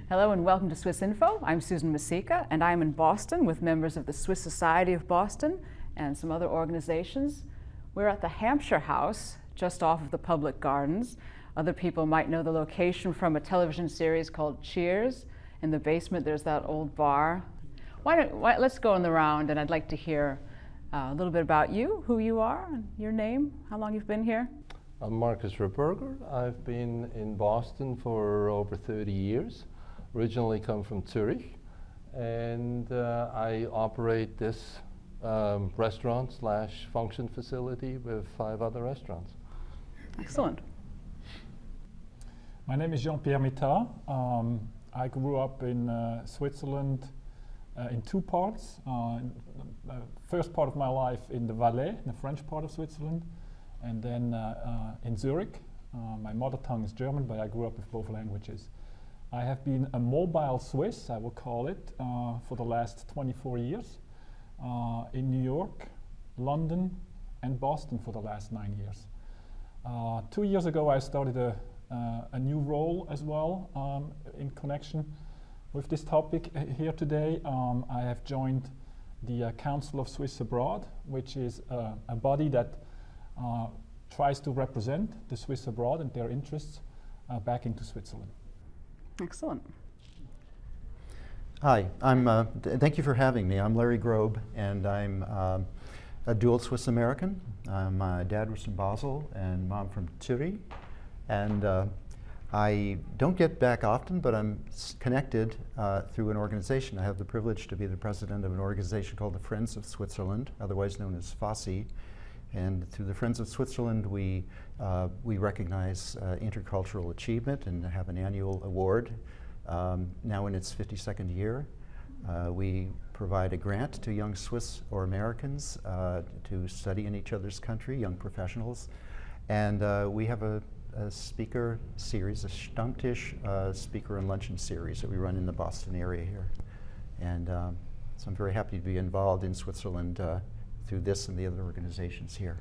Hello and welcome to Swiss Info. I'm Susan Masika and I'm in Boston with members of the Swiss Society of Boston and some other organizations. We're at the Hampshire House, just off of the Public Gardens. Other people might know the location from a television series called Cheers. In the basement there's that old bar. Let's go in the round, and I'd like to hear a little bit about you, who you are, and your name, how long you've been here. I'm Marcus Reberger. I've been in Boston for over 30 years. Originally come from Zurich, and I operate this restaurant / function facility with 5 other restaurants. Excellent. My name is Jean-Pierre Mittard. I grew up in Switzerland in 2 parts. First part of my life in the Valais, the French part of Switzerland, and then in Zurich. My mother tongue is German, but I grew up with both languages. I have been a mobile Swiss, I will call it, for the last 24 years. In New York, London, and Boston for the last 9 years. 2 years ago I started a new role as well in connection with this topic here today. I have joined the Council of Swiss Abroad, which is a body that tries to represent the Swiss abroad and their interests back into Switzerland. Excellent. Hi, thank you for having me. I'm Larry Grobe, and I'm a dual Swiss American. My dad was from Basel and mom from Zurich. And I don't get back often, but I'm connected through an organization. I have the privilege to be the president of an organization called the Friends of Switzerland, otherwise known as FASI. And through the Friends of Switzerland, we recognize intercultural achievement and have an annual award. Now in its 52nd year, we provide a grant to young Swiss or Americans to study in each other's country, young professionals. And we have a speaker series, a Stammtisch speaker and luncheon series that we run in the Boston area here. And so I'm very happy to be involved in Switzerland through this and the other organizations here.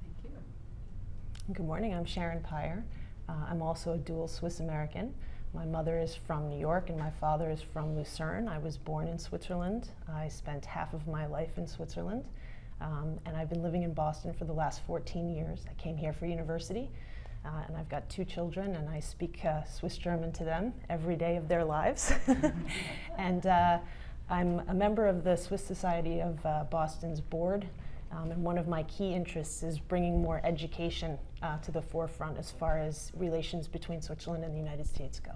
Thank you. Good morning, I'm Sharon Pyer. I'm also a dual Swiss American. My mother is from New York and my father is from Lucerne. I was born in Switzerland. I spent half of my life in Switzerland. And I've been living in Boston for the last 14 years. I came here for university, and I've got 2 children, and I speak Swiss German to them every day of their lives. And I'm a member of the Swiss Society of Boston's board, and one of my key interests is bringing more education to the forefront as far as relations between Switzerland and the United States go.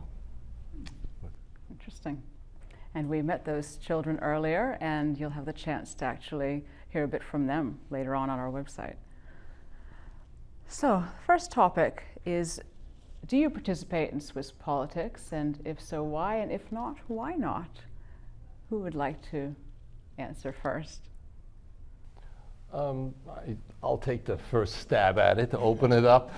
Interesting. And we met those children earlier, and you'll have the chance to actually hear a bit from them later on our website. So, first topic is, do you participate in Swiss politics? And if so, why? And if not, why not? Who would like to answer first? I'll take the first stab at it to open it up.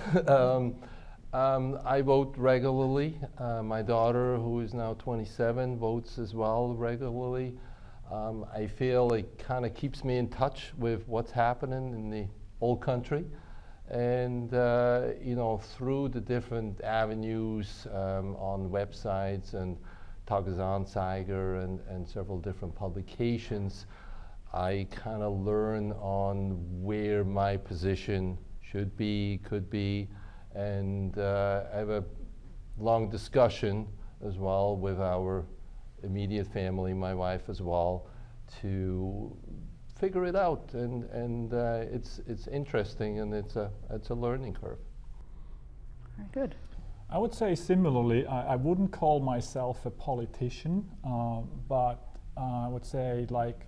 I vote regularly. My daughter, who is now 27, votes as well regularly. I feel it kind of keeps me in touch with what's happening in the old country. And, you know, through the different avenues on websites and Tagesanzeiger and several different publications, I kind of learn on where my position should be, could be, and I have a long discussion as well with our immediate family, my wife as well, to figure it out, and it's interesting, and it's a learning curve. Very good. I would say similarly, I wouldn't call myself a politician, but I would say like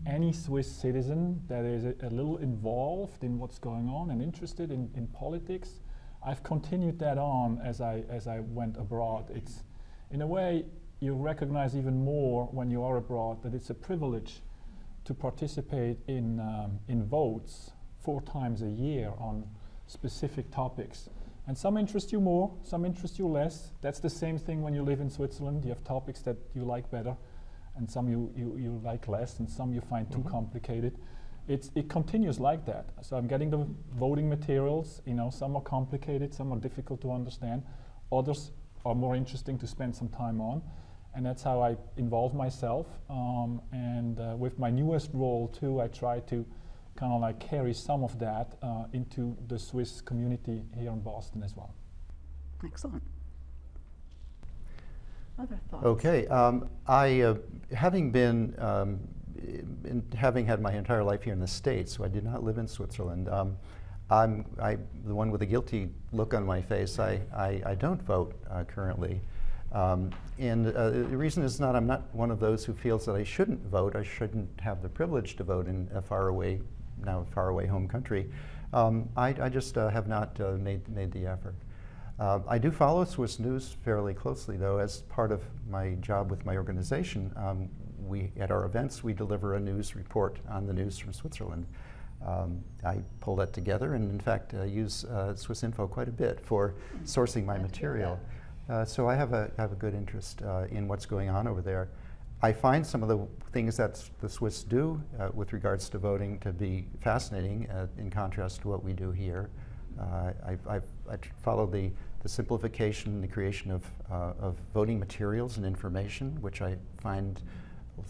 any Swiss citizen that is a little involved in what's going on and interested in politics. I've continued that on as I went abroad. It's, in a way, you recognize even more when you are abroad that it's a privilege to participate in votes 4 times a year on specific topics. And some interest you more, some interest you less. That's the same thing when you live in Switzerland. You have topics that you like better, and some you like less, and some you find too complicated. It continues like that. So I'm getting the voting materials, you know, some are complicated, some are difficult to understand. Others are more interesting to spend some time on. And that's how I involve myself. And with my newest role too, I try to kind of like carry some of that into the Swiss community here in Boston as well. Excellent. Other thoughts? Okay, having had my entire life here in the States, so I did not live in Switzerland. I'm the one with a guilty look on my face. I don't vote currently. And the reason is I'm not one of those who feels that I shouldn't vote. I shouldn't have the privilege to vote in a faraway home country. I just have not made the effort. I do follow Swiss news fairly closely, though. As part of my job with my organization, at our events, we deliver a news report on the news from Switzerland. I pull that together and, in fact, use Swiss Info quite a bit for sourcing my material. So I have a good interest in what's going on over there. I find some of the things that the Swiss do with regards to voting to be fascinating in contrast to what we do here. I follow the simplification, the creation of voting materials and information, which I find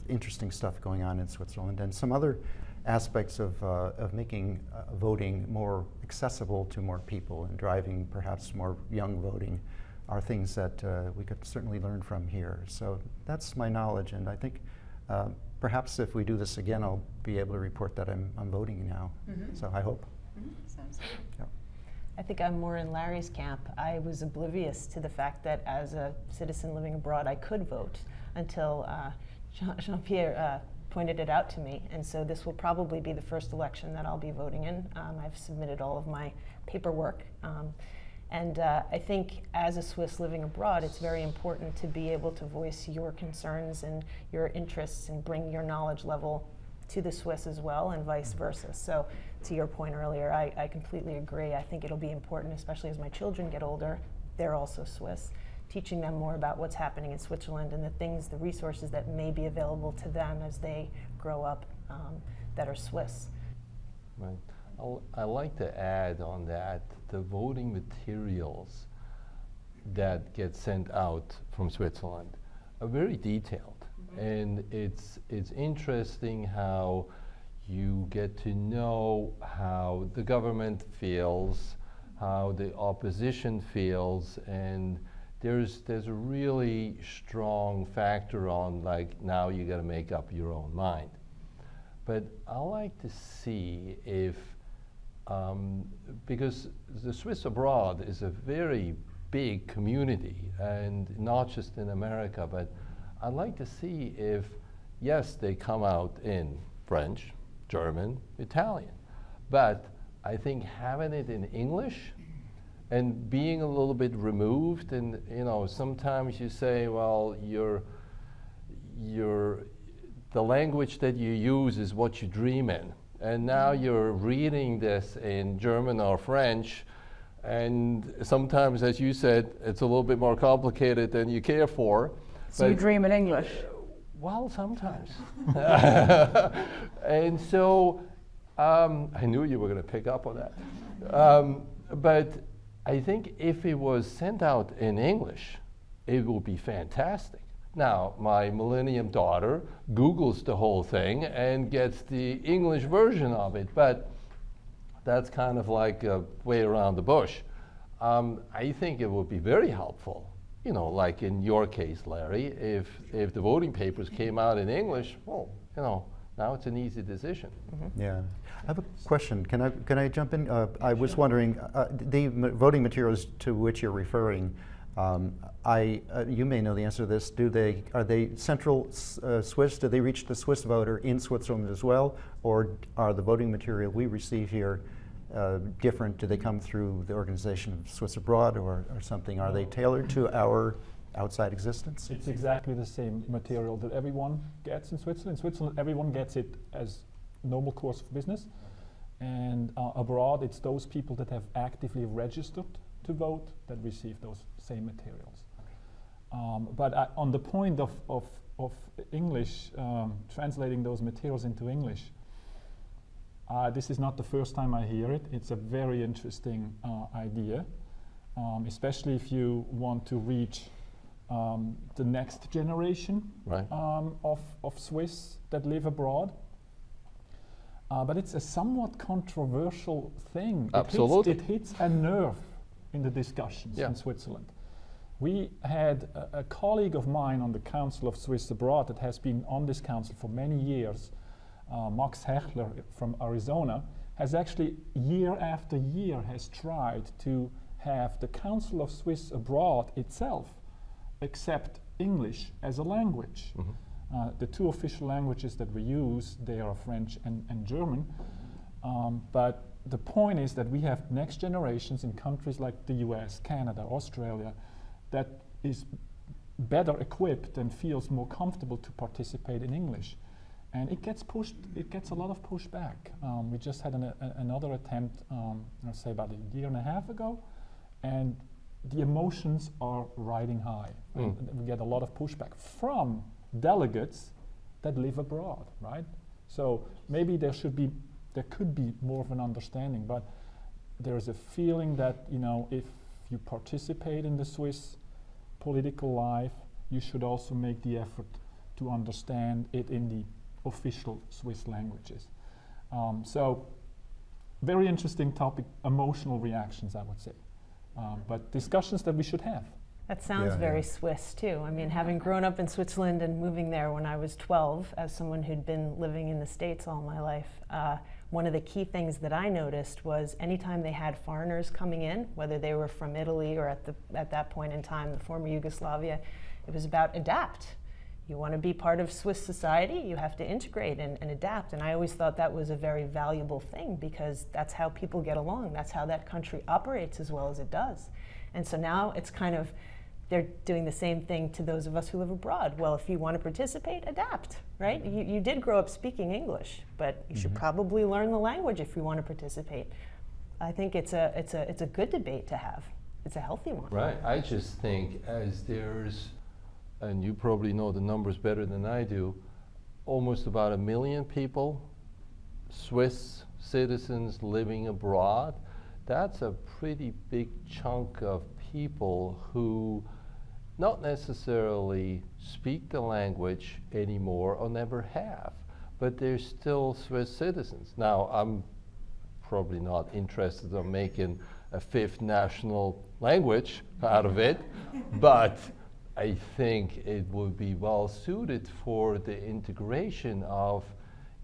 interesting stuff going on in Switzerland, and some other aspects of making voting more accessible to more people and driving perhaps more young voting are things that we could certainly learn from here. So that's my knowledge, and I think perhaps if we do this again, I'll be able to report that I'm voting now. Mm-hmm. So I hope. Mm-hmm. Sounds good. Yeah. I think I'm more in Larry's camp. I was oblivious to the fact that as a citizen living abroad, I could vote until Jean-Pierre pointed it out to me. And so this will probably be the first election that I'll be voting in. I've submitted all of my paperwork. And I think as a Swiss living abroad, it's very important to be able to voice your concerns and your interests and bring your knowledge level to the Swiss as well, and vice versa. So to your point earlier, I completely agree. I think it'll be important, especially as my children get older, they're also Swiss, teaching them more about what's happening in Switzerland and the resources that may be available to them as they grow up that are Swiss. Right. I like to add on that the voting materials that get sent out from Switzerland are very detailed. And it's interesting how you get to know how the government feels, how the opposition feels, and there's a really strong factor on, like, now you got to make up your own mind. But I like to see if, because the Swiss abroad is a very big community, and not just in America, but I'd like to see if, yes, they come out in French, German, Italian, but I think having it in English and being a little bit removed, and sometimes you say, well, the language that you use is what you dream in, and now you're reading this in German or French, and sometimes, as you said, it's a little bit more complicated than you care for. So you dream in English? Well, sometimes. And so I knew you were going to pick up on that. But I think if it was sent out in English, it would be fantastic. Now, my millennium daughter Googles the whole thing and gets the English version of it, but that's kind of like a way around the bush. I think it would be very helpful, like in your case, Larry, if the voting papers came out in English, well, now it's an easy decision. Mm-hmm. Yeah. I have a question. Can I jump in? I was wondering, the voting materials to which you're referring, you may know the answer to this. Are they central Swiss? Do they reach the Swiss voter in Switzerland as well? Or are the voting material we receive here different? Do they come through the organization of Swiss Abroad or something? Are they tailored to our outside existence? It's exactly the same material that everyone gets in Switzerland. In Switzerland, everyone gets it as normal course of business. And abroad, it's those people that have actively registered to vote that receive those same materials. But on the point of English, translating those materials into English, this is not the first time I hear it. It's a very interesting idea. especially if you want to reach the next generation Right. of Swiss that live abroad. But it's a somewhat controversial thing. Absolutely. It hits a nerve in the discussions Yeah. in Switzerland. We had a colleague of mine on the Council of Swiss Abroad that has been on this council for many years, Max Hechler from Arizona, has actually year after year has tried to have the Council of Swiss Abroad itself accept English as a language. The two official languages that we use, they are French and German. But the point is that we have next generations in countries like the US, Canada, Australia, that is better equipped and feels more comfortable to participate in English. And it gets a lot of pushback. We just had another attempt, I'll say about a year and a half ago, and the emotions are riding high. And we get a lot of pushback from delegates that live abroad, right? So maybe there could be more of an understanding, but there's a feeling that, you know, if you participate in the Swiss political life, you should also make the effort to understand it in the official Swiss languages. So very interesting topic, emotional reactions, I would say. But discussions that we should have. That sounds Yeah, very yeah. Swiss too. I mean, having grown up in Switzerland and moving there when I was 12, as someone who'd been living in the States all my life, one of the key things that I noticed was anytime they had foreigners coming in, whether they were from Italy or at that point in time, the former Yugoslavia, it was about adapt. You want to be part of Swiss society, you have to integrate and adapt. And I always thought that was a very valuable thing because that's how people get along. That's how that country operates as well as it does. And so now it's kind of, they're doing the same thing to those of us who live abroad. Well, if you want to participate, adapt, right? You did grow up speaking English, but you should probably learn the language if you want to participate. I think it's a good debate to have. It's a healthy one. Right. I just think as there's, and you probably know the numbers better than I do, almost about 1 million people, Swiss citizens living abroad. That's a pretty big chunk of people who not necessarily speak the language anymore or never have, but they're still Swiss citizens. Now, I'm probably not interested in making a 5th national language out of it, but I think it would be well suited for the integration of,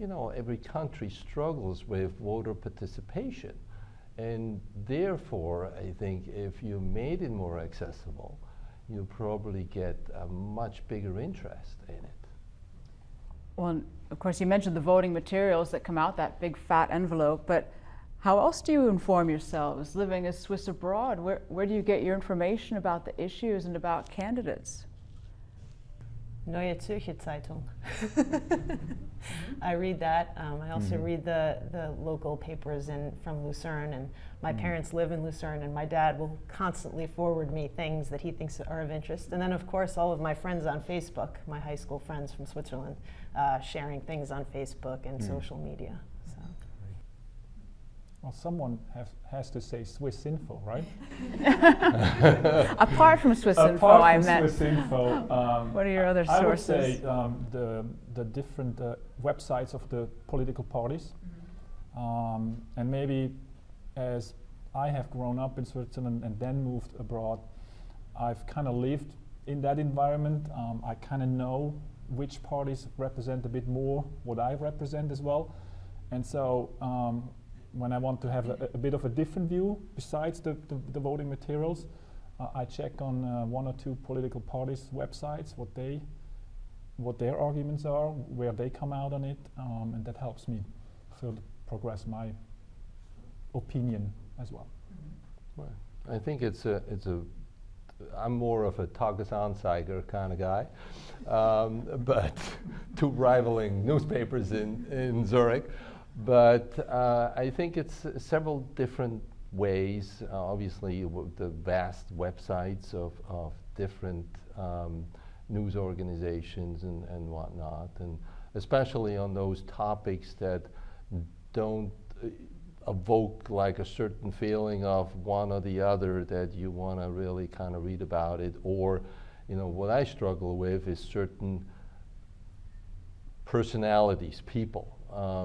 you know, every country struggles with voter participation. And therefore, I think if you made it more accessible, you'll probably get a much bigger interest in it. Well, and of course, you mentioned the voting materials that come out, that big fat envelope, but how else do you inform yourselves living as Swiss abroad? Where do you get your information about the issues and about candidates? Neue Zürcher Zeitung. I read that. I also read the local papers from Lucerne, and my parents live in Lucerne, and my dad will constantly forward me things that he thinks are of interest. And then, of course, all of my friends on Facebook, my high school friends from Switzerland, sharing things on Facebook and social media. So. Well, someone has to say Swiss Info, right? Apart from Swiss Info, Apart I from meant. Swiss Info, What are your other I would sources? say the different websites of the political parties, and maybe as I have grown up in Switzerland and then moved abroad, I've kind of lived in that environment. I kind of know which parties represent a bit more what I represent as well, and so when I want to have a bit of a different view besides the voting materials, I check on 1 or 2 political parties' websites what their arguments are, where they come out on it, and that helps me further progress my opinion as well. Right. I think I'm more of a Tagesanzeiger kind of guy, but 2 rivaling newspapers in Zurich. But I think it's several different ways. Obviously, the vast websites of different news organizations and whatnot, and especially on those topics that don't evoke like a certain feeling of one or the other that you want to really kind of read about it. Or, you know, what I struggle with is certain personalities, people,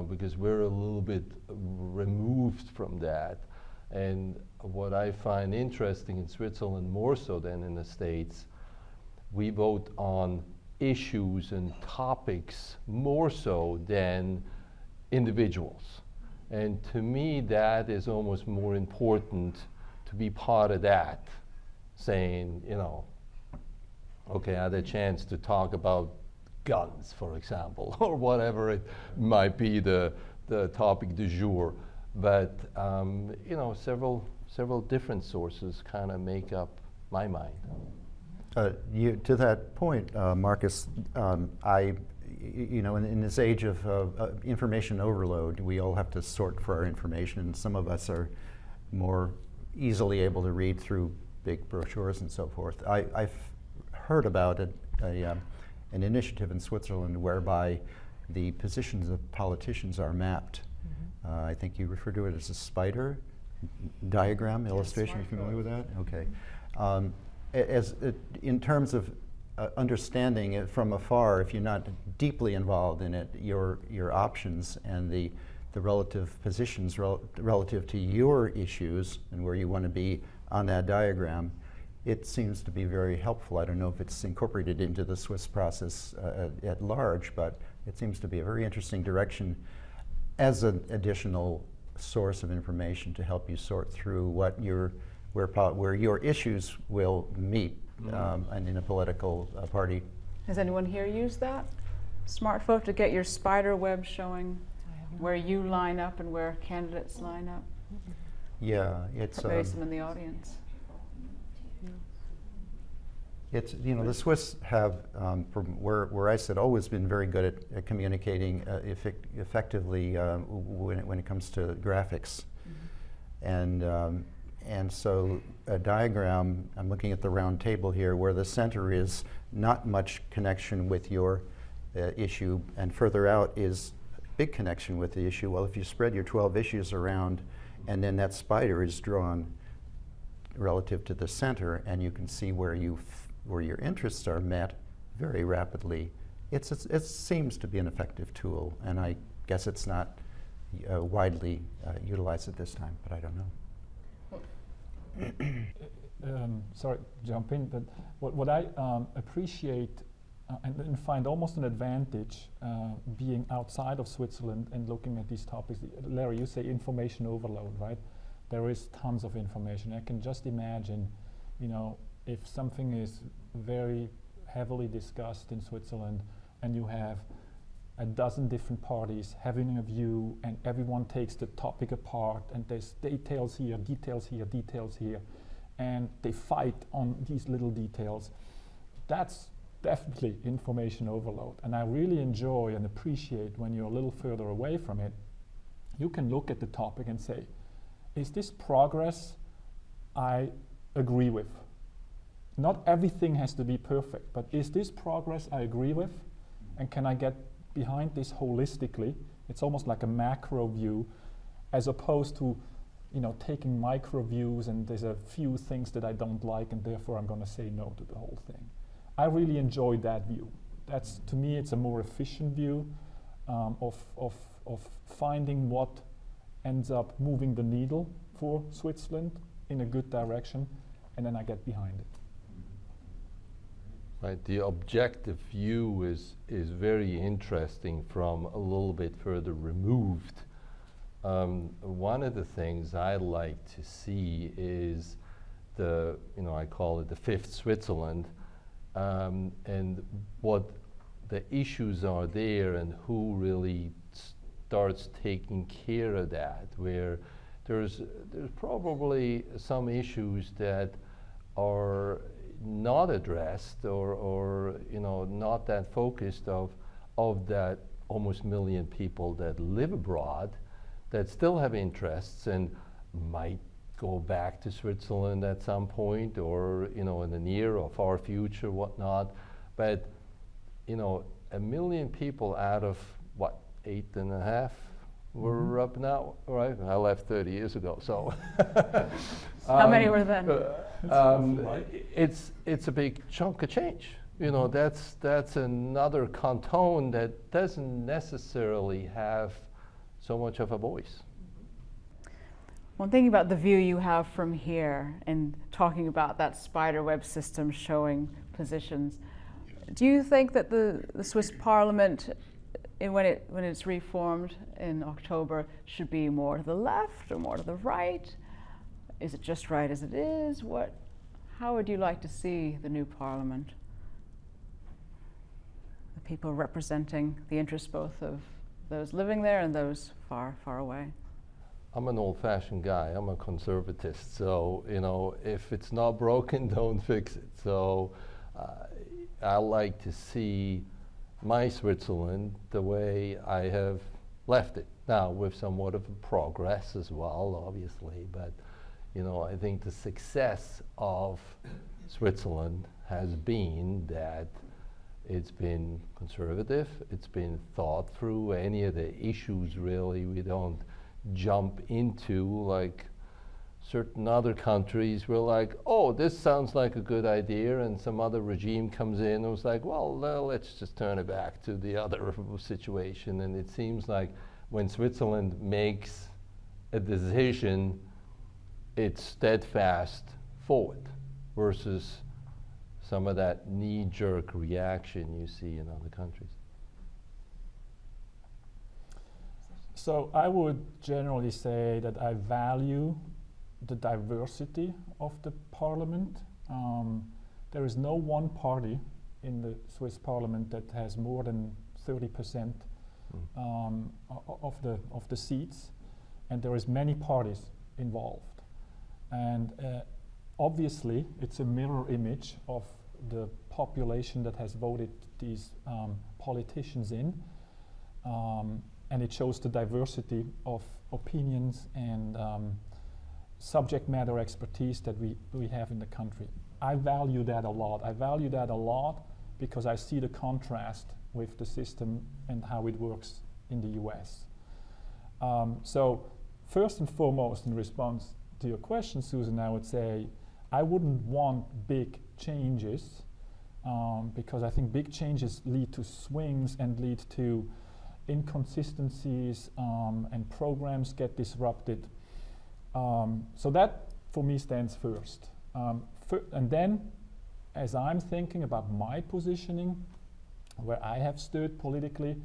because we're a little bit removed from that. And what I find interesting in Switzerland, more so than in the States, we vote on issues and topics more so than individuals. And to me, that is almost more important to be part of that, saying, you know, okay, I had a chance to talk about guns, for example, or whatever it might be the topic du jour. But, you know, several different sources kind of make up my mind. To that point, Marcus, you know, in this age of information overload, we all have to sort for our information, and some of us are more easily able to read through big brochures and so forth. I've heard about an initiative in Switzerland whereby the positions of politicians are mapped. I think you refer to it as a spider diagram illustration. Are you familiar with that? Okay. In terms of understanding it from afar, if you're not deeply involved in it, your options and the relative positions relative to your issues and where you want to be on that diagram, it seems to be very helpful. I don't know if it's incorporated into the Swiss process at large, but it seems to be a very interesting direction as an additional source of information to help you sort through where your issues will meet and in a political party. Has anyone here used that smartphone to get your spider web showing where you line up and where candidates line up? Yeah, it's maybe some in the audience. It's, you know, the Swiss have, from where I sit, always been very good at communicating effectively when it comes to graphics. And so a diagram, I'm looking at the round table here, where the center is not much connection with your issue, and further out is big connection with the issue. Well, if you spread your 12 issues around, and then that spider is drawn relative to the center, and you can see where your interests are met very rapidly, it seems to be an effective tool, and I guess it's not widely utilized at this time, but I don't know. Sorry, jump in, but what I appreciate and find almost an advantage being outside of Switzerland and looking at these topics. Larry, you say information overload, right? There is tons of information. I can just imagine, you know, if something is very heavily discussed in Switzerland and you have a dozen different parties having a view and everyone takes the topic apart and there's details here, details here, details here, and they fight on these little details, that's definitely information overload. And I really enjoy and appreciate when you're a little further away from it, you can look at the topic and say, is this progress I agree with? Not everything has to be perfect, but is this progress I agree with? And can I get behind this holistically? It's almost like a macro view, as opposed to, you know, taking micro views and there's a few things that I don't like and therefore I'm going to say no to the whole thing. I really enjoy that view. That's, to me, it's a more efficient view of finding what ends up moving the needle for Switzerland in a good direction, and then I get behind it. Right, the objective view is very interesting from a little bit further removed. One of the things I like to see is I call it the fifth Switzerland, and what the issues are there and who really starts taking care of that, where there's probably some issues that are not addressed or not that focused of that almost million people that live abroad that still have interests and might go back to Switzerland at some point, or in the near or far future, whatnot. But 1 million people out of 8.5 We're up now, right? I left 30 years ago, so. How many were then? It's a big chunk of change. You know, that's another canton that doesn't necessarily have so much of a voice. Well, thinking about the view you have from here and talking about that spiderweb system showing positions, do you think that the Swiss Parliament, when it's reformed in October, should be more to the left or more to the right? Is it just right as it is? How would you like to see the new Parliament? The people representing the interests both of those living there and those far, far away. I'm an old-fashioned guy. I'm a conservatist. So, you know, if it's not broken, don't fix it. So I like to see my Switzerland the way I have left it. Now, with somewhat of a progress as well, obviously. But, you know, I think the success of Switzerland has been that it's been conservative, it's been thought through. Any of the issues, really, we don't jump into like certain other countries. We're like, oh, this sounds like a good idea, and some other regime comes in and was like, well, let's just turn it back to the other situation. And it seems like when Switzerland makes a decision, it's steadfast forward versus some of that knee-jerk reaction you see in other countries. So I would generally say that I value the diversity of the parliament. There is no one party in the Swiss parliament that has more than 30% of the seats, and there is many parties involved. And obviously, it's a mirror image of the population that has voted these politicians in. And it shows the diversity of opinions and subject matter expertise that we have in the country. I value that a lot. I value that a lot because I see the contrast with the system and how it works in the US. So first and foremost, in response to your question, Susan, I would say I wouldn't want big changes because I think big changes lead to swings and lead to inconsistencies and programs get disrupted. So that for me stands first. And then as I'm thinking about my positioning, where I have stood politically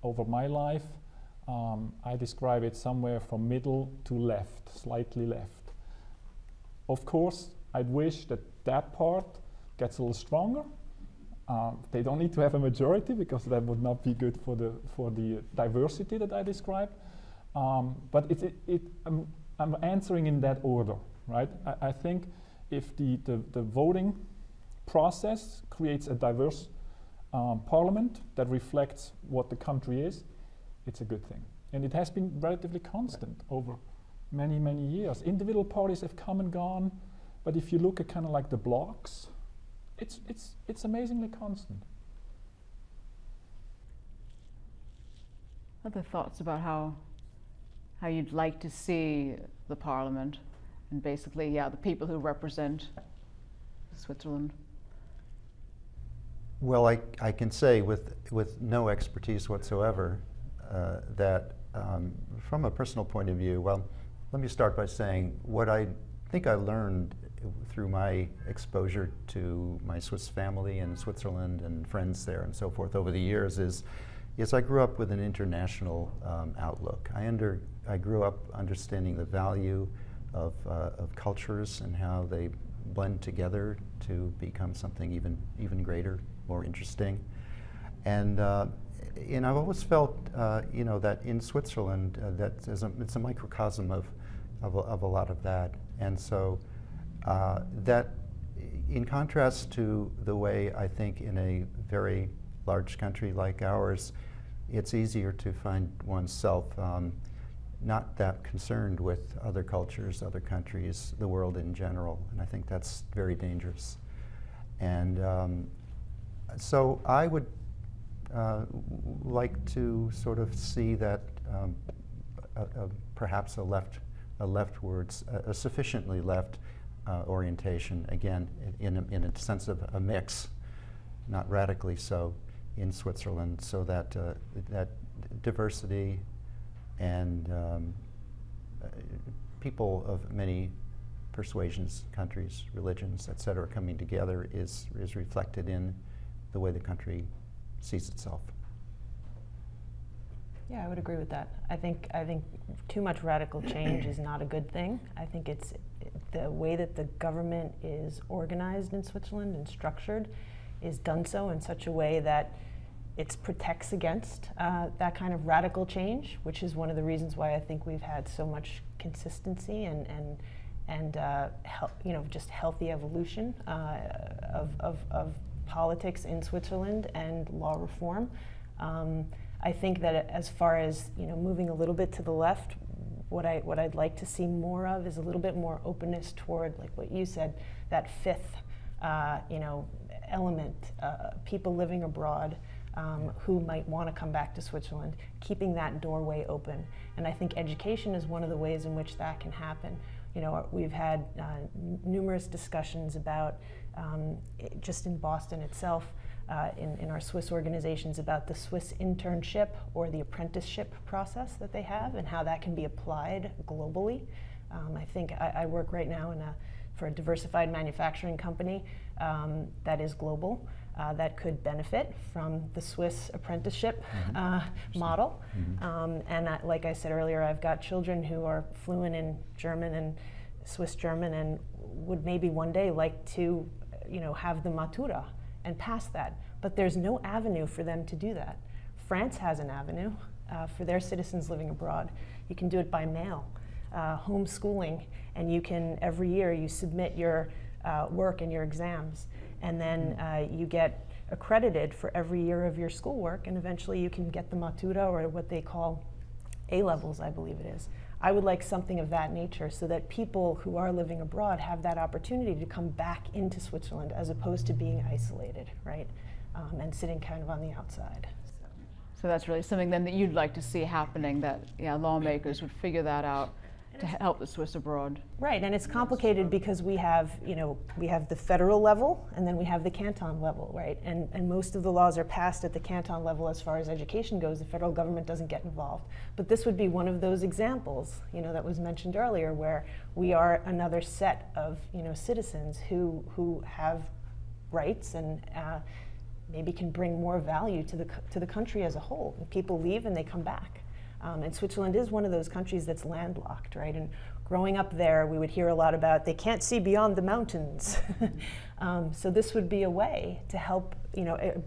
over my life, I describe it somewhere from middle to left, slightly left. Of course, I'd wish that that part gets a little stronger. They don't need to have a majority because that would not be good for the diversity that I described. But I'm answering in that order, right? I think if the voting process creates a diverse parliament that reflects what the country is, it's a good thing. And it has been relatively constant over many, many years. Individual parties have come and gone, but if you look at kind of like the blocks, it's amazingly constant. Other thoughts about how you'd like to see the parliament and basically, yeah, the people who represent Switzerland? Well, I can say with no expertise whatsoever that from a personal point of view, well, let me start by saying what I think I learned through my exposure to my Swiss family in Switzerland and friends there and so forth over the years is I grew up with an international outlook. I grew up understanding the value of cultures and how they blend together to become something even greater, more interesting. And I've always felt that in Switzerland it's a microcosm of a lot of that. And so that, in contrast to the way I think in a very large country like ours, it's easier to find oneself not that concerned with other cultures, other countries, the world in general, and I think that's very dangerous. And so I would like to sort of see that perhaps a sufficiently left orientation, again, in a sense of a mix, not radically so, in Switzerland, so that that diversity and people of many persuasions, countries, religions, etc., coming together is reflected in the way the country sees itself. Yeah, I would agree with that. I think too much radical change is not a good thing. I think it's the way that the government is organized in Switzerland and structured is done so in such a way that it protects against that kind of radical change, which is one of the reasons why I think we've had so much consistency and just healthy evolution of politics in Switzerland and law reform. I think that as far as moving a little bit to the left, what I'd like to see more of is a little bit more openness toward, like what you said, that fifth element, people living abroad who might want to come back to Switzerland, keeping that doorway open. And I think education is one of the ways in which that can happen. We've had numerous discussions about, just in Boston itself, in our Swiss organizations, about the Swiss internship or the apprenticeship process that they have and how that can be applied globally. I think I work right now for a diversified manufacturing company that is global, that could benefit from the Swiss apprenticeship model. And like I said earlier, I've got children who are fluent in German and Swiss German and would maybe one day like to have the Matura and pass that. But there's no avenue for them to do that. France has an avenue for their citizens living abroad. You can do it by mail, homeschooling, and you can, every year, you submit your work and your exams, and then you get accredited for every year of your schoolwork, and eventually you can get the Matura, or what they call A-levels, I believe it is. I would like something of that nature so that people who are living abroad have that opportunity to come back into Switzerland as opposed to being isolated, right? And sitting kind of on the outside. So that's really something then that you'd like to see happening, that lawmakers would figure that out to help the Swiss abroad. Right, and it's complicated because we have the federal level and then we have the canton level, right? And most of the laws are passed at the canton level as far as education goes. The federal government doesn't get involved. But this would be one of those examples, that was mentioned earlier, where we are another set of, citizens who have rights and maybe can bring more value to the country as a whole. And people leave and they come back. And Switzerland is one of those countries that's landlocked, right? And growing up there, we would hear a lot about they can't see beyond the mountains. So this would be a way to help,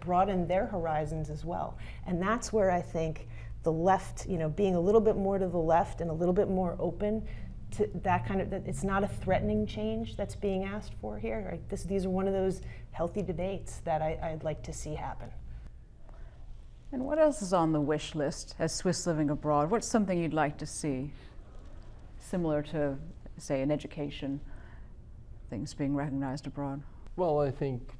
broaden their horizons as well. And that's where I think the left, being a little bit more to the left and a little bit more open to that kind of, it's not a threatening change that's being asked for here, right? These are one of those healthy debates that I'd like to see happen. And what else is on the wish list as Swiss living abroad? What's something you'd like to see, similar to, say, in education, things being recognized abroad? Well, I think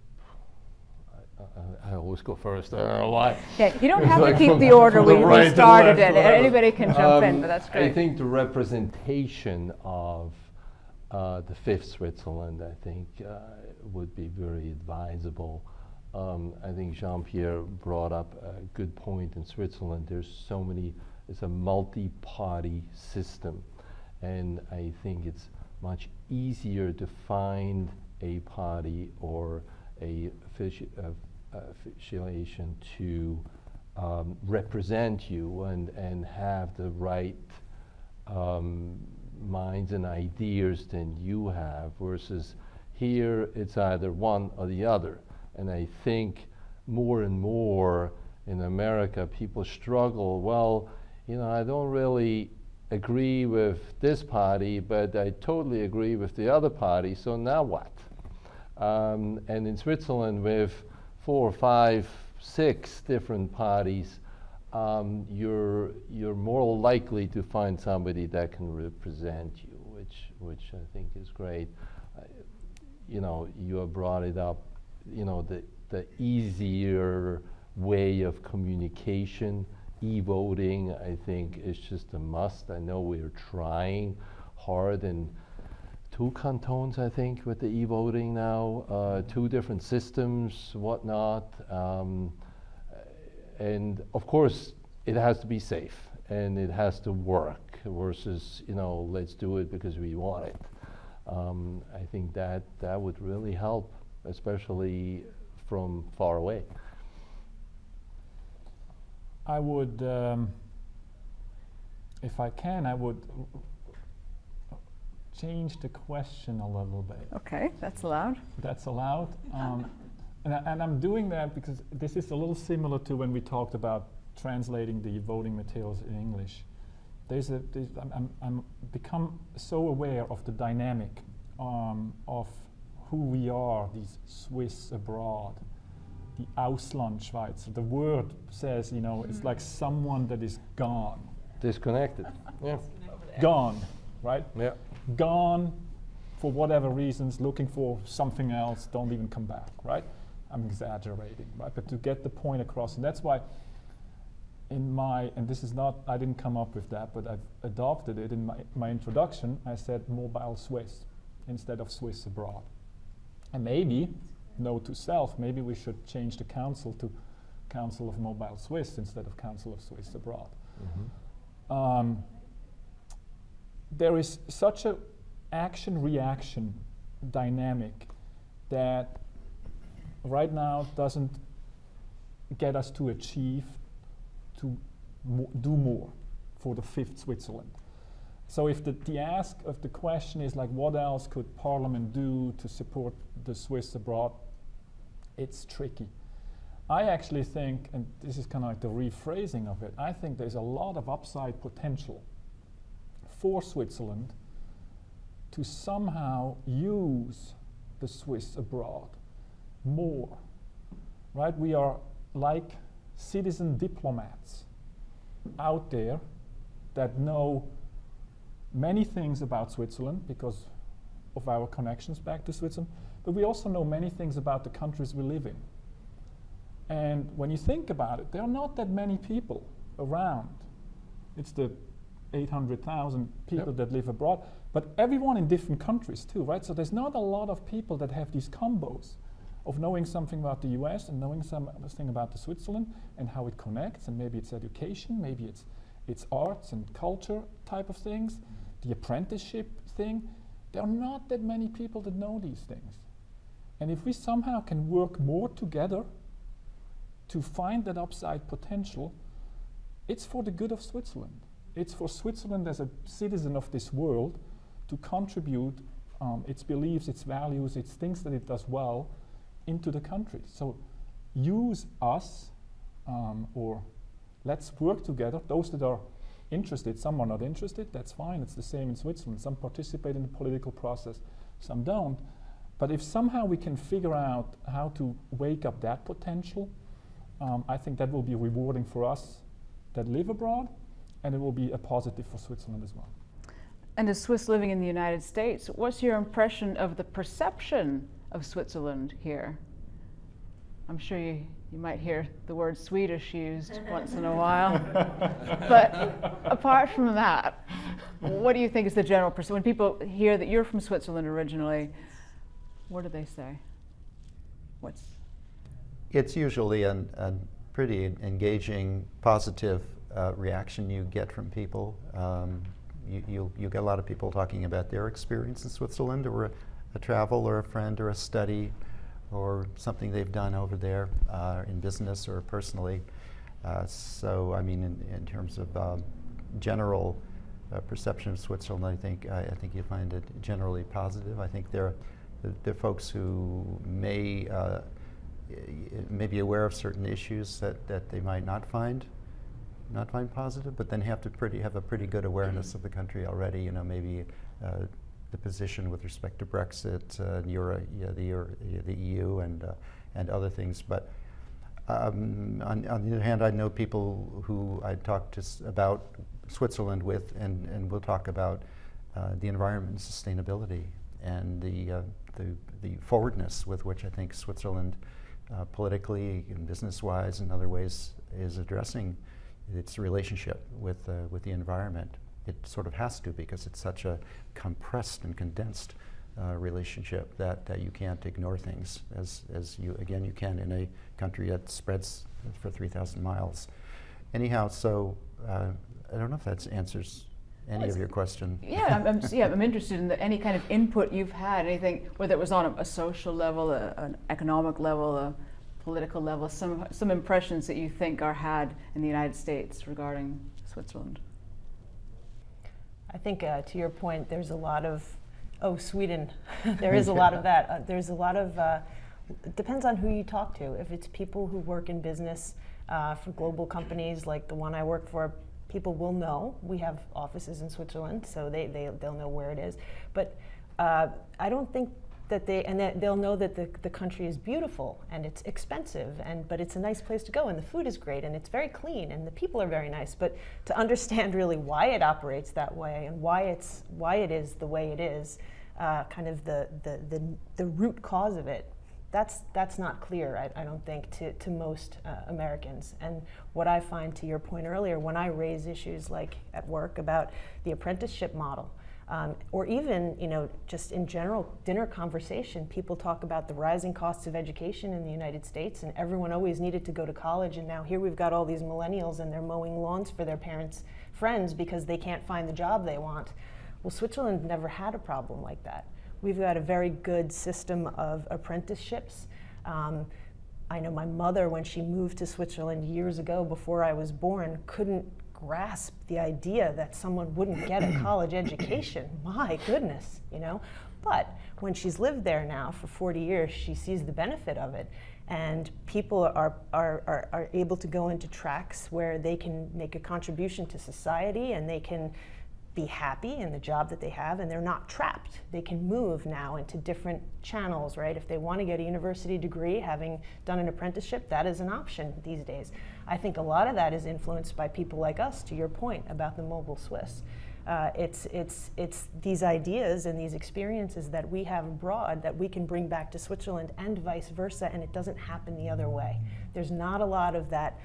I always go first. I don't know why. Yeah, you don't It's have like to keep from- the order from we the right to started left, in. whatever. Anybody can jump in, but that's great. I think the representation of the fifth Switzerland, I think, would be very advisable. I think Jean-Pierre brought up a good point. In Switzerland, it's a multi-party system, and I think it's much easier to find a party or a affiliation to represent you and have the right minds and ideas than you have, versus here it's either one or the other. And I think more and more in America, people struggle, well, I don't really agree with this party, but I totally agree with the other party, so now what? And in Switzerland, with 4, 5, 6 different parties, you're more likely to find somebody that can represent you, which I think is great. You have brought it up, the easier way of communication e-voting, I think, is just a must. I know we're trying hard in 2 cantons, I think, with the e-voting now, 2 different systems, whatnot. And of course, it has to be safe and it has to work versus, you know, let's do it because we want it. I think that would really help, especially from far away. I would, if I can, I would change the question a little bit. Okay, that's allowed. That's allowed. And I'm doing that because this is a little similar to when we talked about translating the voting materials in English. I'm become so aware of the dynamic of who we are, these Swiss abroad, the Auslandschweizer. The word says, you know, it's like someone that is gone. Disconnected. Yeah. Gone, right? Yeah. Gone for whatever reasons, looking for something else, don't even come back, right? I'm exaggerating, right? But to get the point across, and that's why in my, and this is not, I didn't come up with that, but I've adopted it in my introduction, I said mobile Swiss instead of Swiss abroad. And maybe, note to self, maybe we should change the council to Council of Mobile Swiss instead of Council of Swiss Abroad. Mm-hmm. There is such a action-reaction dynamic that right now doesn't get us to achieve to do more for the 5th Switzerland. So if the ask of the question is like, what else could Parliament do to support the Swiss abroad, it's tricky. I actually think, and this is kind of like the rephrasing of it, I think there's a lot of upside potential for Switzerland to somehow use the Swiss abroad more, right? We are like citizen diplomats out there that know many things about Switzerland because of our connections back to Switzerland, but we also know many things about the countries we live in. And when you think about it, there are not that many people around. It's the 800,000 people that live abroad, but everyone in different countries too, right? So there's not a lot of people that have these combos of knowing something about the US and knowing something about the Switzerland and how it connects, and maybe it's education, maybe it's arts and culture type of things, the apprenticeship thing. There are not that many people that know these things. And if we somehow can work more together to find that upside potential, it's for the good of Switzerland. It's for Switzerland as a citizen of this world to contribute its beliefs, its values, its things that it does well into the country. So use us, or let's work together. Those that are interested, some are not interested, that's fine. It's the same in Switzerland. Some participate in the political process, some don't. But if somehow we can figure out how to wake up that potential, I think that will be rewarding for us that live abroad, and it will be a positive for Switzerland as well. And as Swiss living in the United States, what's your impression of the perception of Switzerland here? I'm sure you might hear the word Swedish used once in a while. But apart from that, what do you think is the general perception? When people hear that you're from Switzerland originally, what do they say? It's usually a pretty engaging, positive reaction you get from people. You get a lot of people talking about their experience in Switzerland, or a travel, or a friend, or a study, or something they've done over there in business or personally. So, I mean, in terms of general perception of Switzerland, I think you find it generally positive. I think there are folks who may be aware of certain issues that they might not find positive, but then have a pretty good awareness of the country already. You know, maybe the position with respect to Brexit, the EU, and other things. But on the other hand, I know people who I talk to about Switzerland with, and we'll talk about the environment and sustainability, and the forwardness with which I think Switzerland politically and business-wise and other ways is addressing its relationship with the environment. It sort of has to, because it's such a compressed and condensed relationship that you can't ignore things as you can in a country that spreads for 3,000 miles. Anyhow, so I don't know if that answers any of your question. Yeah, I'm interested in any kind of input you've had, anything, whether it was on a social level, an economic level, a political level, some impressions that you think are had in the United States regarding Switzerland. I think to your point, there's a lot of, Sweden, there is a lot of that. There's a lot of, it depends on who you talk to. If it's people who work in business for global companies like the one I work for, people will know. We have offices in Switzerland, so they'll know where it is. But I don't think that they'll know that the country is beautiful and it's expensive, but it's a nice place to go, and the food is great, and it's very clean, and the people are very nice. But to understand really why it operates that way and why it is the way it is, kind of the root cause of it, that's not clear, I don't think, to most Americans. And what I find, to your point earlier, when I raise issues like at work about the apprenticeship model, or even, just in general dinner conversation, people talk about the rising costs of education in the United States, and everyone always needed to go to college, and now here we've got all these millennials and they're mowing lawns for their parents' friends because they can't find the job they want. Well, Switzerland never had a problem like that. We've got a very good system of apprenticeships. I know my mother, when she moved to Switzerland years ago before I was born, couldn't grasp the idea that someone wouldn't get a college education. My goodness, But when she's lived there now for 40 years, she sees the benefit of it. And people are able to go into tracks where they can make a contribution to society, and they can be happy in the job that they have, and they're not trapped. They can move now into different channels, right? If they want to get a university degree, having done an apprenticeship, that is an option these days. I think a lot of that is influenced by people like us, to your point about the mobile Swiss. It's these ideas and these experiences that we have abroad that we can bring back to Switzerland, and vice versa, and it doesn't happen the other way. There's not a lot of that,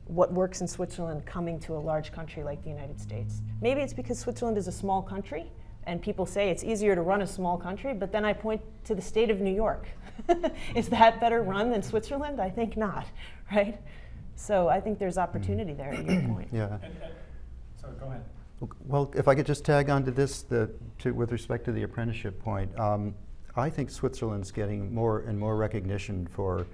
what works in Switzerland coming to a large country like the United States. Maybe it's because Switzerland is a small country, and people say it's easier to run a small country, but then I point to the state of New York. Is that better run than Switzerland? I think not, right? So I think there's opportunity there, to your point. Yeah. So go ahead. Well, if I could just tag on to this, with respect to the apprenticeship point, I think Switzerland's getting more and more recognition for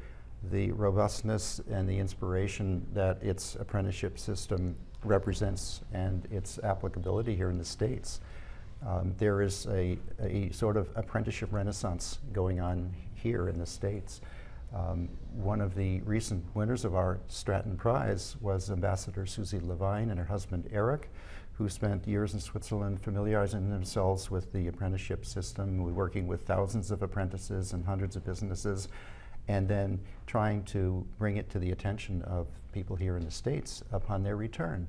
the robustness and the inspiration that its apprenticeship system represents, and its applicability here in the States. There is a sort of apprenticeship renaissance going on here in the States. One of the recent winners of our Stratton Prize was Ambassador Susie Levine and her husband Eric, who spent years in Switzerland familiarizing themselves with the apprenticeship system, working with thousands of apprentices and hundreds of businesses, and then trying to bring it to the attention of people here in the States upon their return.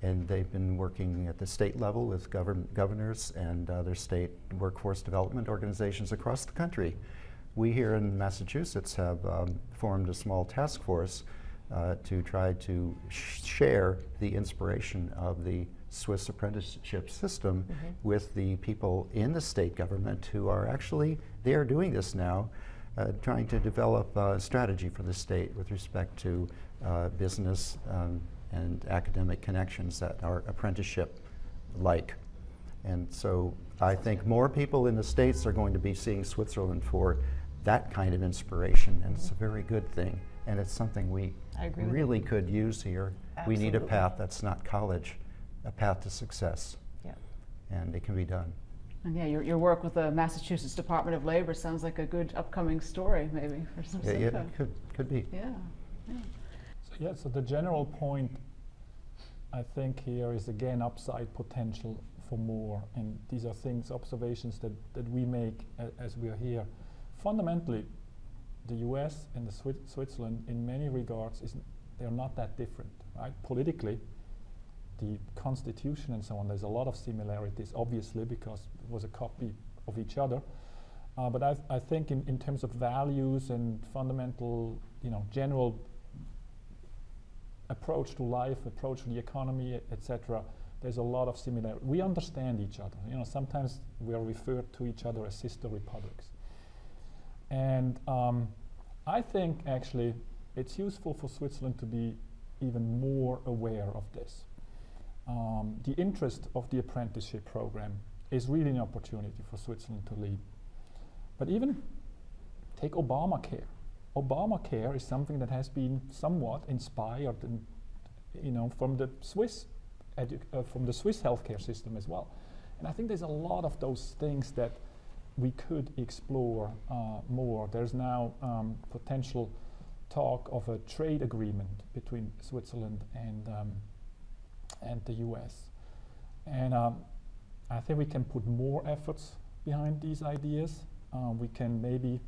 And they've been working at the state level with governors and other state workforce development organizations across the country. We here in Massachusetts have formed a small task force to try to share the inspiration of the Swiss apprenticeship system with the people in the state government who are actually, they are doing this now, trying to develop a strategy for the state with respect to business and academic connections that are apprenticeship-like. And so I think more people in the States are going to be seeing Switzerland for that kind of inspiration, and it's a very good thing. And it's something we really could use here. Absolutely. We need a path that's not college, a path to success. Yeah. And it can be done. And yeah, your work with the Massachusetts Department of Labor sounds like a good upcoming story, maybe, for some Yeah, it could be. Yeah. So the general point, I think, here is again upside potential for more, and these are things, observations that we make as we are here. Fundamentally, the US and Switzerland, in many regards, they're not that different, right? Politically, the constitution and so on, there's a lot of similarities, obviously, because it was a copy of each other. But I think in terms of values and fundamental, general approach to life, approach to the economy, etc. There's a lot of similarity. We understand each other. You know, sometimes we are referred to each other as sister republics. And I think actually it's useful for Switzerland to be even more aware of this. The interest of the apprenticeship program is really an opportunity for Switzerland to lead. But even take Obamacare. Obamacare is something that has been somewhat inspired, from the Swiss healthcare system as well. And I think there's a lot of those things that we could explore more. There's now potential talk of a trade agreement between Switzerland and the US. And I think we can put more efforts behind these ideas. We can maybe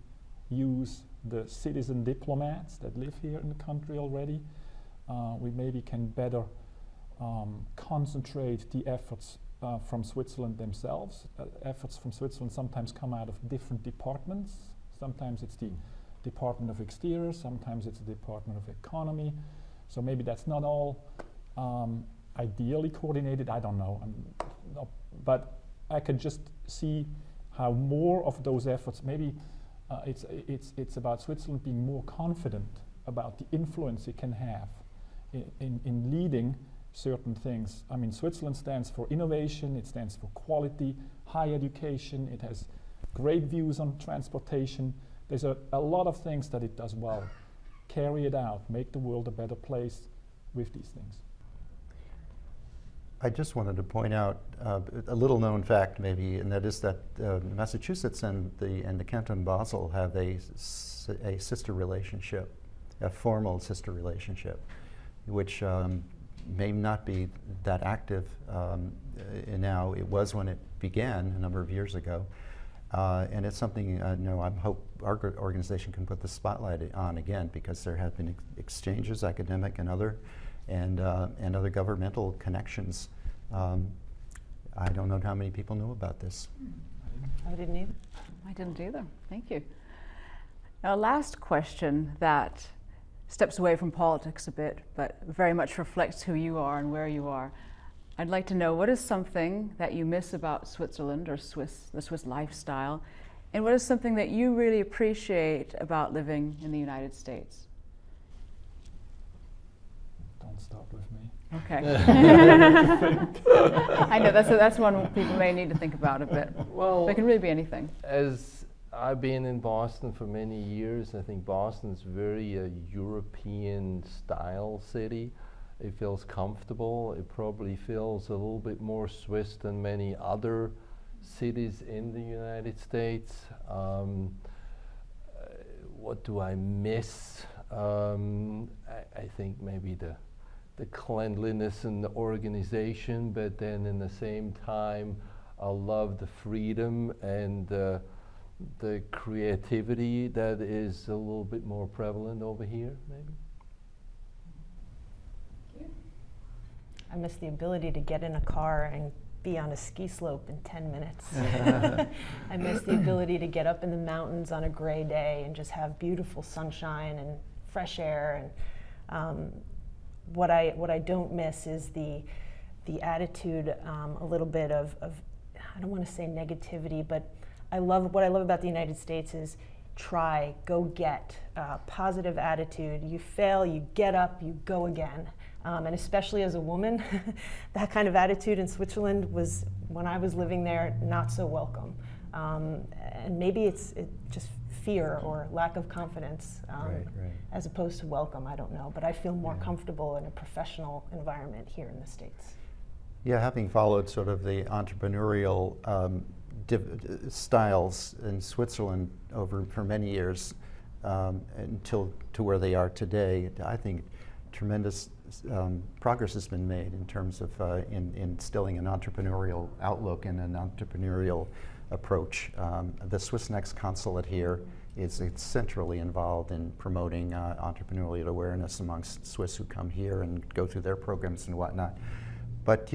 use the citizen diplomats that live here in the country already. We maybe can better concentrate the efforts from Switzerland themselves. Efforts from Switzerland sometimes come out of different departments. Sometimes it's the Department of Exterior, sometimes it's the Department of Economy. So maybe that's not all ideally coordinated, I don't know. But I can just see how more of those efforts, maybe it's about Switzerland being more confident about the influence it can have in leading certain things. I mean, Switzerland stands for innovation, it stands for quality, high education, it has great views on transportation. There's a lot of things that it does well. Carry it out, make the world a better place with these things. I just wanted to point out a little known fact maybe, and that is that Massachusetts and the Canton Basel have a sister relationship, a formal sister relationship, which may not be that active now. It was when it began a number of years ago. And it's something I hope our organization can put the spotlight on again, because there have been exchanges, academic and other, and other governmental connections. I don't know how many people know about this. I didn't either. I didn't either. Thank you. Now, last question that steps away from politics a bit, but very much reflects who you are and where you are. I'd like to know, what is something that you miss about Switzerland or the Swiss lifestyle, and what is something that you really appreciate about living in the United States? Don't start with me. Okay. I know that's one people may need to think about a bit. Well, it can really be anything. As I've been in Boston for many years, I think Boston's very European style city. It feels comfortable. It probably feels a little bit more Swiss than many other cities in the United States. What do I miss? I think maybe the cleanliness and the organization, but then in the same time, I love the freedom and the creativity that is a little bit more prevalent over here, maybe. I miss the ability to get in a car and be on a ski slope in 10 minutes. I miss the ability to get up in the mountains on a gray day and just have beautiful sunshine and fresh air. And what I don't miss is the attitude, a little bit of I don't want to say negativity, but what I love about the United States is try, go get, positive attitude. You fail, you get up, you go again. And especially as a woman, that kind of attitude in Switzerland was, when I was living there, not so welcome. And maybe it's just fear or lack of confidence, Right. as opposed to welcome, I don't know. But I feel more comfortable in a professional environment here in the States. Yeah, having followed sort of the entrepreneurial styles in Switzerland for many years, until to where they are today, I think tremendous progress has been made in terms of in instilling an entrepreneurial outlook and an entrepreneurial approach. The Swiss Next Consulate here is centrally involved in promoting entrepreneurial awareness amongst Swiss who come here and go through their programs and whatnot. But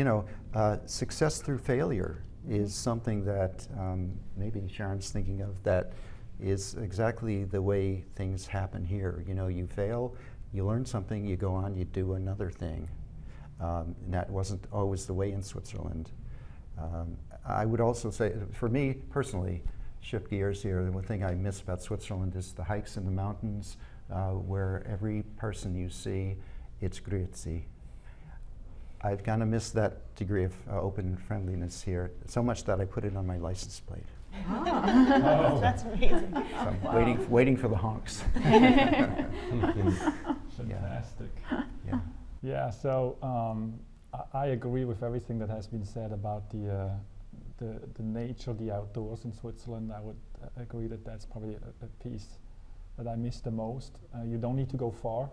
success through failure is something that maybe Sharon's thinking of, that is exactly the way things happen here. You fail, You learn something, you go on, you do another thing. And that wasn't always the way in Switzerland. I would also say, for me personally, shift gears here, the one thing I miss about Switzerland is the hikes in the mountains, where every person you see, it's grüezi. I've kind of missed that degree of open friendliness here, so much that I put it on my license plate. Oh. That's amazing. So I'm waiting for the honks. Fantastic. Yeah. Yeah, so I agree with everything that has been said about the nature, the outdoors in Switzerland. I would agree that that's probably a piece that I miss the most. You don't need to go far,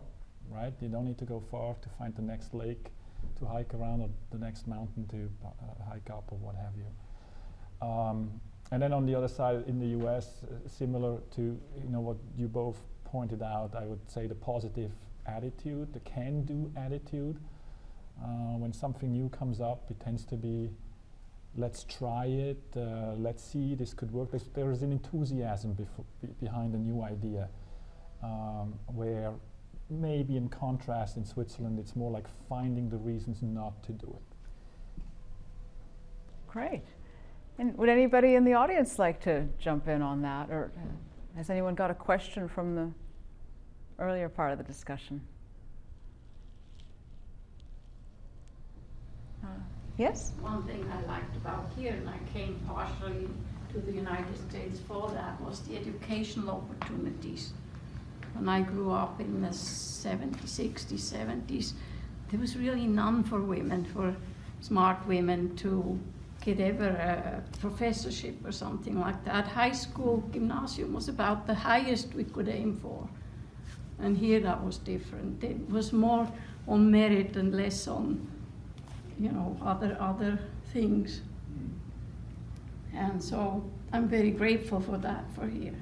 right? You don't need to go far to find the next lake to hike around, or the next mountain to hike up, or what have you. And then on the other side, in the U.S., similar to what you both pointed out, I would say the positive attitude, the can-do attitude. When something new comes up, it tends to be, let's try it, let's see, this could work. There is an enthusiasm behind a new idea, where maybe in contrast in Switzerland, it's more like finding the reasons not to do it. Great. And would anybody in the audience like to jump in on that? Or has anyone got a question from the earlier part of the discussion? Yes? One thing I liked about here, and I came partially to the United States for that, was the educational opportunities. When I grew up in the 70s, 60s, 70s, there was really none for women, for smart women to get ever a professorship or something like that. High school, gymnasium was about the highest we could aim for. And here that was different. It was more on merit and less on, other things. And so I'm very grateful for that for here.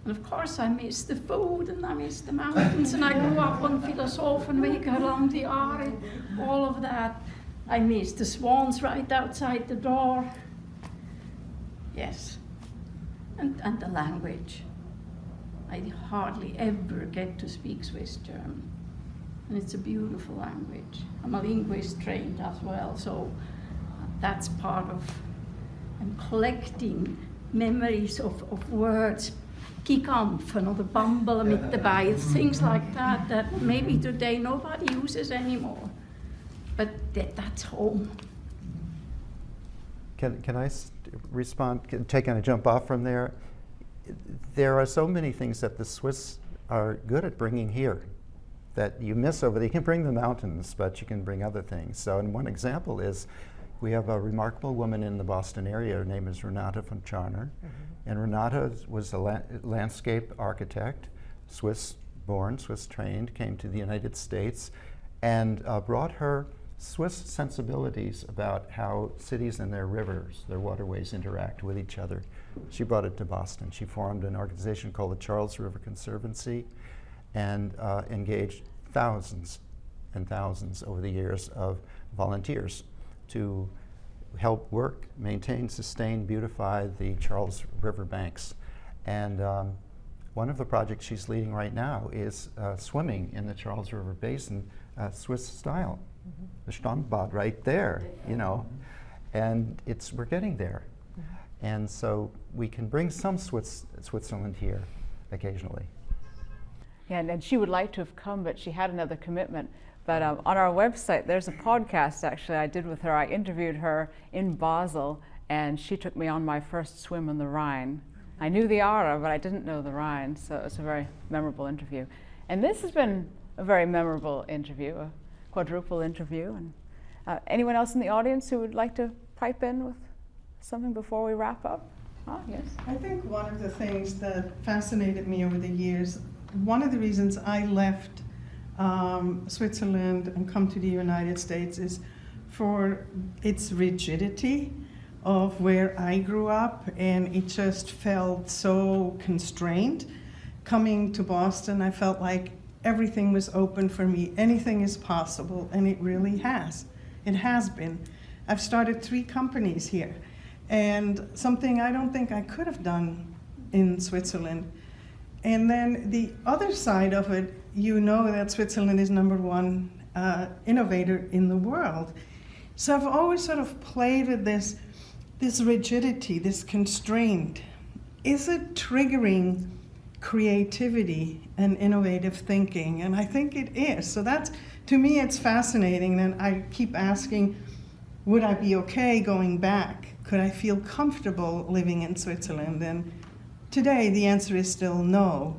And of course I miss the food, and I miss the mountains, and I grew up on Philosophenweg along the Aare, all of that. I miss the swans right outside the door. Yes, and the language. I hardly ever get to speak Swiss German. And it's a beautiful language. I'm a linguist trained as well, so that's part of, I'm collecting memories of words, Gigampfen oder Bambele mit dabei, things like that maybe today nobody uses anymore. But that's home. Can I respond, take a jump off from there? There are so many things that the Swiss are good at bringing here that you miss over there. You can bring the mountains, but you can bring other things. So, and one example is, we have a remarkable woman in the Boston area. Her name is Renata von Charner. And Renata was a landscape architect, Swiss born, Swiss trained, came to the United States, and brought her Swiss sensibilities about how cities and their rivers, their waterways interact with each other. She brought it to Boston. She formed an organization called the Charles River Conservancy, and engaged thousands and thousands over the years of volunteers to help work, maintain, sustain, beautify the Charles River banks. And one of the projects she's leading right now is swimming in the Charles River Basin, Swiss style. The Strandbad right there, and we're getting there. And so we can bring some Switzerland here occasionally. Yeah, and she would like to have come, but she had another commitment. But on our website, there's a podcast actually I did with her. I interviewed her in Basel, and she took me on my first swim in the Rhine. I knew the Aare, but I didn't know the Rhine, so it's a very memorable interview. And this has been a very memorable interview, a quadruple interview. And anyone else in the audience who would like to pipe in with something before we wrap up? Yes. I think one of the things that fascinated me over the years, one of the reasons I left Switzerland and come to the United States is for its rigidity of where I grew up, and it just felt so constrained. Coming to Boston, I felt like everything was open for me. Anything is possible, and it really has. It has been. I've started 3 companies here, and something I don't think I could have done in Switzerland. And then the other side of it, you know that Switzerland is #1 innovator in the world. So I've always sort of played with this rigidity, this constraint. Is it triggering creativity and innovative thinking? And I think it is. So that's, to me, it's fascinating. And I keep asking, would I be okay going back? Could I feel comfortable living in Switzerland? And today the answer is still no.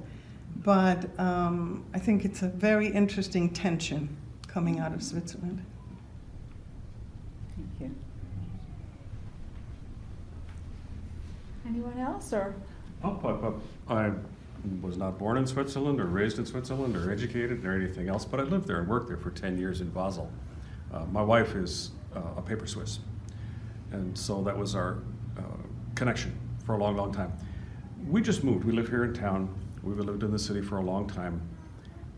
But I think it's a very interesting tension coming out of Switzerland. Thank you. Anyone else, or? I was not born in Switzerland or raised in Switzerland or educated or anything else, but I lived there and worked there for 10 years in Basel. My wife is a paper Swiss, and so that was our connection for a long, long time. We just moved. We live here in town. We've lived in the city for a long time.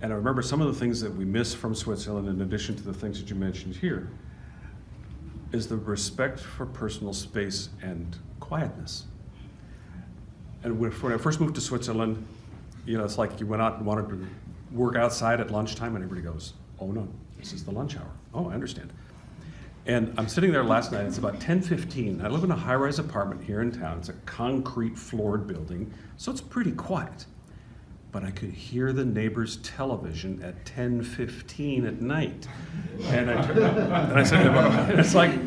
And I remember some of the things that we miss from Switzerland, in addition to the things that you mentioned here, is the respect for personal space and quietness. And when I first moved to Switzerland, you know, it's like you went out and wanted to work outside at lunchtime and everybody goes, oh no, this is the lunch hour. Oh, I understand. And I'm sitting there last night, it's about 10:15. I live in a high-rise apartment here in town. It's a concrete floored building, so it's pretty quiet. But I could hear the neighbor's television at 10:15 at night. And I said to him, it's like,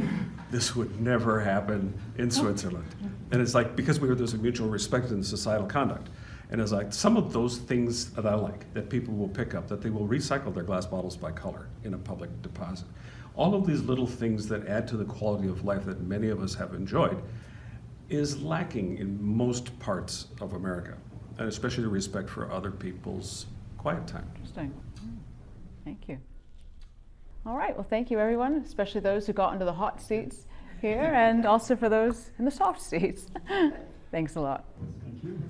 this would never happen in Switzerland. And it's like, because there's a mutual respect in societal conduct. And it's like, some of those things that I like, that people will pick up, that they will recycle their glass bottles by color in a public deposit. All of these little things that add to the quality of life that many of us have enjoyed is lacking in most parts of America, and especially the respect for other people's quiet time. Interesting. Thank you. All right, well, thank you, everyone, especially those who got into the hot seats here, and also for those in the soft seats. Thanks a lot. Thank you.